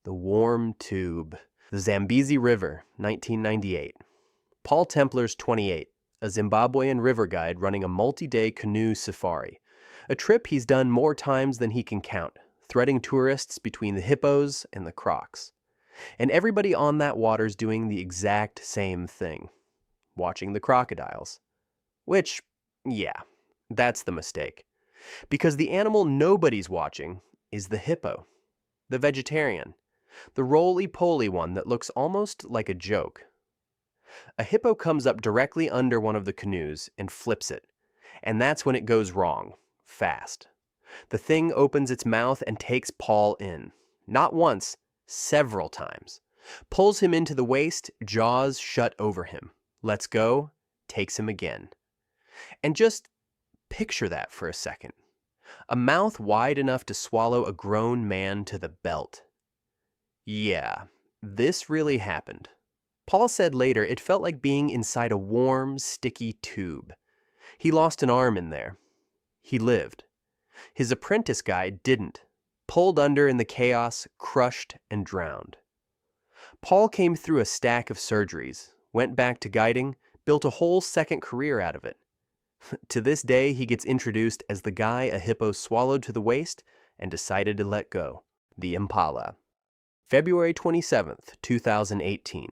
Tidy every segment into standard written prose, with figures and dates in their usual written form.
The warm tube. The Zambezi River, 1998. Paul Templar's 28, a Zimbabwean river guide running a multi-day canoe safari. A trip he's done more times than he can count, threading tourists between the hippos and the crocs. And everybody on that water's doing the exact same thing. Watching the crocodiles. Which, yeah, that's the mistake. Because the animal nobody's watching is the hippo. The vegetarian. The roly-poly one that looks almost like a joke. A hippo comes up directly under one of the canoes and flips it. And that's when it goes wrong. Fast. The thing opens its mouth and takes Paul in. Not once, several times. Pulls him into the waist, jaws shut over him. Lets go, takes him again. And just picture that for a second. A mouth wide enough to swallow a grown man to the belt. Yeah, this really happened. Paul said later it felt like being inside a warm, sticky tube. He lost an arm in there. He lived. His apprentice guy didn't. Pulled under in the chaos, crushed and drowned. Paul came through a stack of surgeries, went back to guiding, built a whole second career out of it. To this day, he gets introduced as the guy a hippo swallowed to the waist and decided to let go. The impala. February 27th, 2018.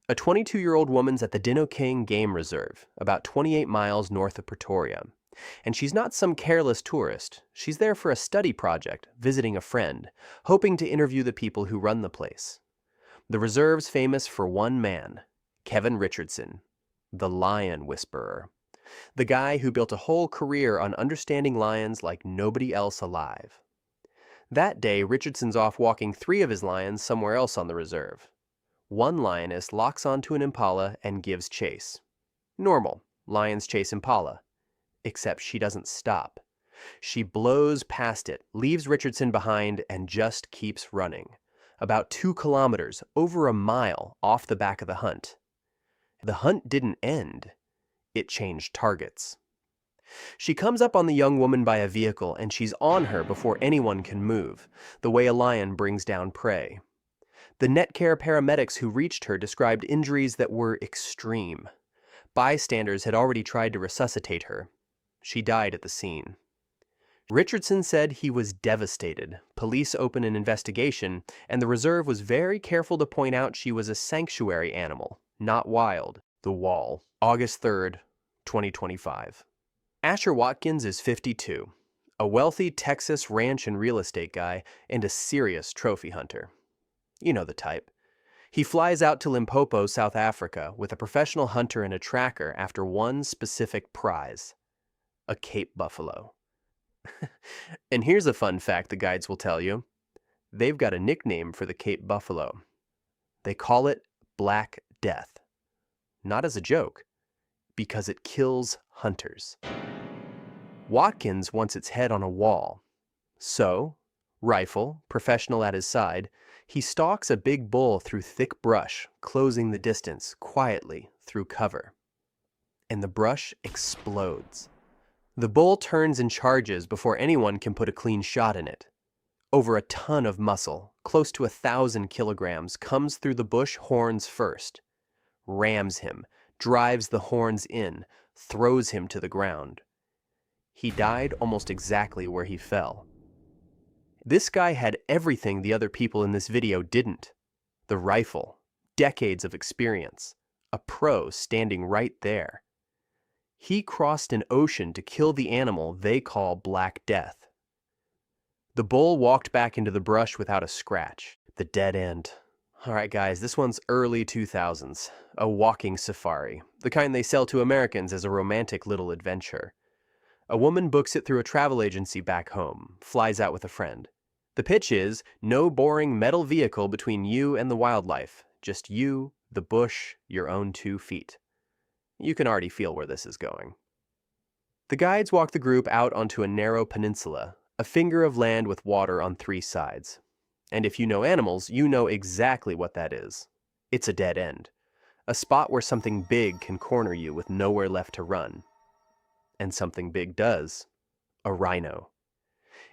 A 22-year-old woman's at the Dino King Game Reserve, about 28 miles north of Pretoria. And she's not some careless tourist. She's there for a study project, visiting a friend, hoping to interview the people who run the place. The reserve's famous for one man, Kevin Richardson, the lion whisperer. The guy who built a whole career on understanding lions like nobody else alive. That day, Richardson's off walking 3 of his lions somewhere else on the reserve. One lioness locks onto an impala and gives chase. Normal, lions chase impala. Except she doesn't stop. She blows past it, leaves Richardson behind, and just keeps running. About 2 kilometers, over a mile, off the back of the hunt. The hunt didn't end. It changed targets. She comes up on the young woman by a vehicle, and she's on her before anyone can move, the way a lion brings down prey. The Netcare paramedics who reached her described injuries that were extreme. Bystanders had already tried to resuscitate her. She died at the scene. Richardson said he was devastated. Police opened an investigation, and the reserve was very careful to point out she was a sanctuary animal, not wild. The Wall. August 3rd, 2025. Asher Watkins is 52, a wealthy Texas ranch and real estate guy, and a serious trophy hunter. You know the type. He flies out to Limpopo, South Africa, with a professional hunter and a tracker after one specific prize. A Cape buffalo. And here's a fun fact the guides will tell you. They've got a nickname for the Cape buffalo. They call it Black Death. Not as a joke, because it kills hunters. Watkins wants its head on a wall. So, rifle, professional at his side, he stalks a big bull through thick brush, closing the distance quietly through cover. And the brush explodes. The bull turns and charges before anyone can put a clean shot in it. Over a ton of muscle, close to 1,000 kilograms, comes through the bush horns first. Rams him, drives the horns in, throws him to the ground. He died almost exactly where he fell. This guy had everything the other people in this video didn't. The rifle, decades of experience, a pro standing right there. He crossed an ocean to kill the animal they call Black Death. The bull walked back into the brush without a scratch. The dead end. All right, guys, this one's early 2000s. A walking safari, the kind they sell to Americans as a romantic little adventure. A woman books it through a travel agency back home, flies out with a friend. The pitch is no boring metal vehicle between you and the wildlife, just you, the bush, your own 2 feet. You can already feel where this is going. The guides walk the group out onto a narrow peninsula, a finger of land with water on 3 sides. And if you know animals, you know exactly what that is. It's a dead end. A spot where something big can corner you with nowhere left to run. And something big does. A rhino.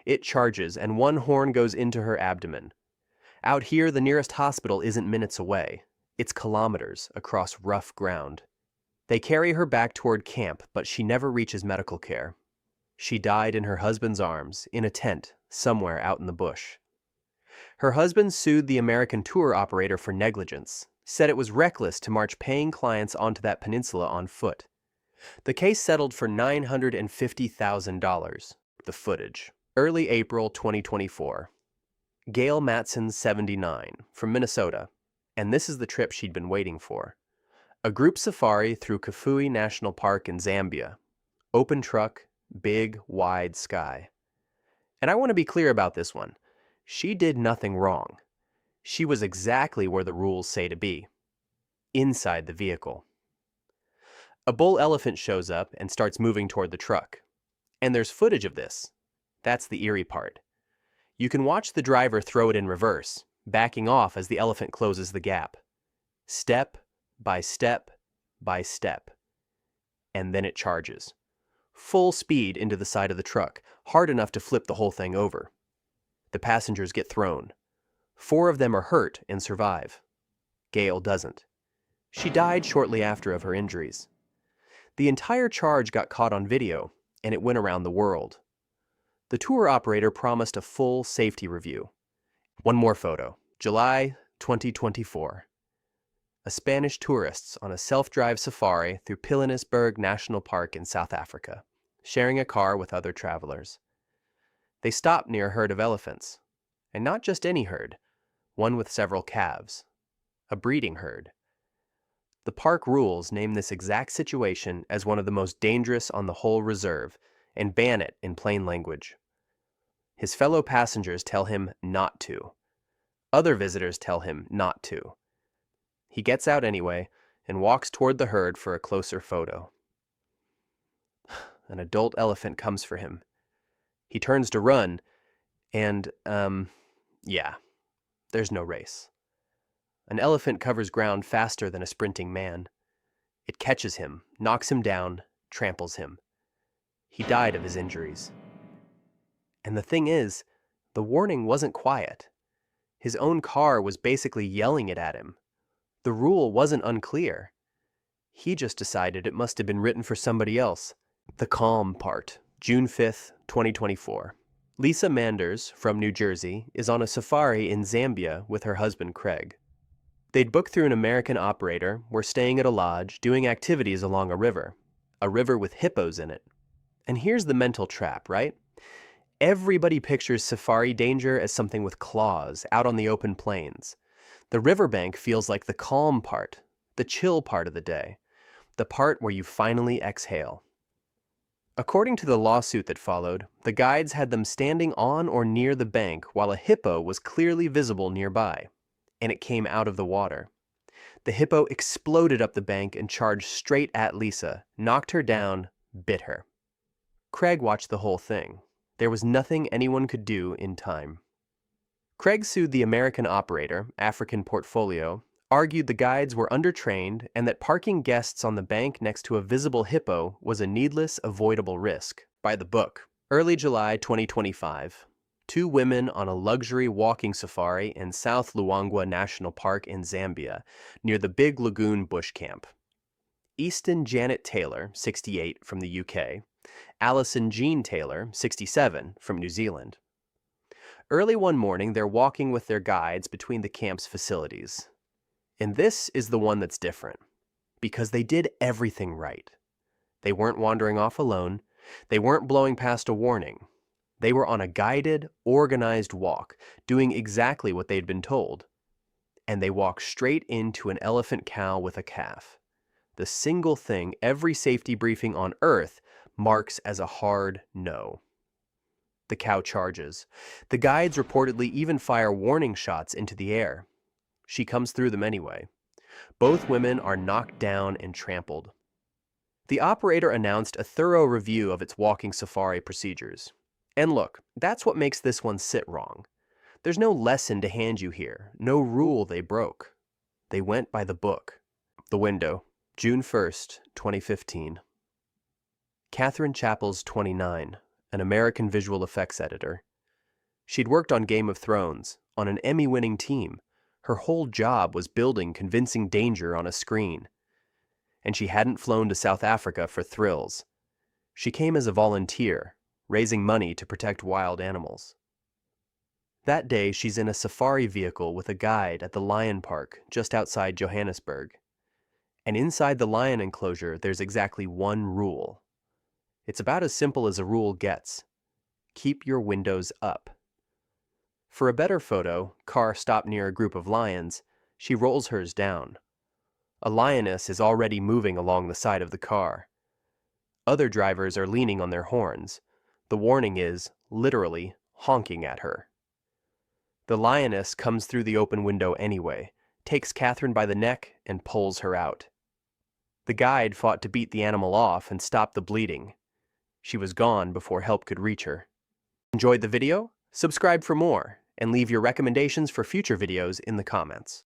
It charges, and one horn goes into her abdomen. Out here, the nearest hospital isn't minutes away. It's kilometers across rough ground. They carry her back toward camp, but she never reaches medical care. She died in her husband's arms, in a tent, somewhere out in the bush. Her husband sued the American tour operator for negligence, said it was reckless to march paying clients onto that peninsula on foot. The case settled for $950,000, the footage. Early April 2024. Gail Matson, 79, from Minnesota, and this is the trip she'd been waiting for. A group safari through Kafue National Park in Zambia. Open truck, big, wide sky. And I want to be clear about this one. She did nothing wrong. She was exactly where the rules say to be. Inside the vehicle. A bull elephant shows up and starts moving toward the truck. And there's footage of this. That's the eerie part. You can watch the driver throw it in reverse, backing off as the elephant closes the gap. Step by step by step. And then it charges. Full speed into the side of the truck, hard enough to flip the whole thing over. The passengers get thrown. 4 of them are hurt and survive. Gail doesn't. She died shortly after of her injuries. The entire charge got caught on video, and it went around the world. The tour operator promised a full safety review. One more photo. July 2024. A Spanish tourists on a self-drive safari through Pilanesberg National Park in South Africa, sharing a car with other travelers. They stopped near a herd of elephants, and not just any herd, one with several calves, a breeding herd. The park rules name this exact situation as one of the most dangerous on the whole reserve and ban it in plain language. His fellow passengers tell him not to. Other visitors tell him not to. He gets out anyway and walks toward the herd for a closer photo. An adult elephant comes for him. He turns to run, and, there's no race. An elephant covers ground faster than a sprinting man. It catches him, knocks him down, tramples him. He died of his injuries. And the thing is, the warning wasn't quiet. His own car was basically yelling it at him. The rule wasn't unclear. He just decided it must have been written for somebody else. The calm part. June 5th, 2024. Lisa Manders, from New Jersey, is on a safari in Zambia with her husband Craig. They'd booked through an American operator, were staying at a lodge, doing activities along a river with hippos in it. And here's the mental trap, right? Everybody pictures safari danger as something with claws, out on the open plains. The riverbank feels like the calm part, the chill part of the day, the part where you finally exhale. According to the lawsuit that followed, the guides had them standing on or near the bank while a hippo was clearly visible nearby, and it came out of the water. The hippo exploded up the bank and charged straight at Lisa, knocked her down, bit her. Craig watched the whole thing. There was nothing anyone could do in time. Craig sued the American operator, African Portfolio, argued the guides were undertrained and that parking guests on the bank next to a visible hippo was a needless, avoidable risk. By the book. Early July 2025. 2 women on a luxury walking safari in South Luangwa National Park in Zambia, near the Big Lagoon Bush Camp. Easton Janet Taylor, 68, from the UK. Alison Jean Taylor, 67, from New Zealand. Early one morning, they're walking with their guides between the camp's facilities. And this is the one that's different, because they did everything right. They weren't wandering off alone. They weren't blowing past a warning. They were on a guided, organized walk, doing exactly what they'd been told. And they walked straight into an elephant cow with a calf. The single thing every safety briefing on Earth marks as a hard no. The cow charges. The guides reportedly even fire warning shots into the air. She comes through them anyway. Both women are knocked down and trampled. The operator announced a thorough review of its walking safari procedures. And look, that's what makes this one sit wrong. There's no lesson to hand you here, no rule they broke. They went by the book. The window, June 1st, 2015. Catherine Chappell's 29, an American visual effects editor. She'd worked on Game of Thrones, on an Emmy-winning team. Her whole job was building convincing danger on a screen. And she hadn't flown to South Africa for thrills. She came as a volunteer, raising money to protect wild animals. That day, she's in a safari vehicle with a guide at the lion park just outside Johannesburg. And inside the lion enclosure, there's exactly one rule. It's about as simple as a rule gets. Keep your windows up. For a better photo, car stopped near a group of lions, she rolls hers down. A lioness is already moving along the side of the car. Other drivers are leaning on their horns. The warning is, literally, honking at her. The lioness comes through the open window anyway, takes Catherine by the neck, and pulls her out. The guide fought to beat the animal off and stop the bleeding. She was gone before help could reach her. Enjoyed the video? Subscribe for more, and leave your recommendations for future videos in the comments.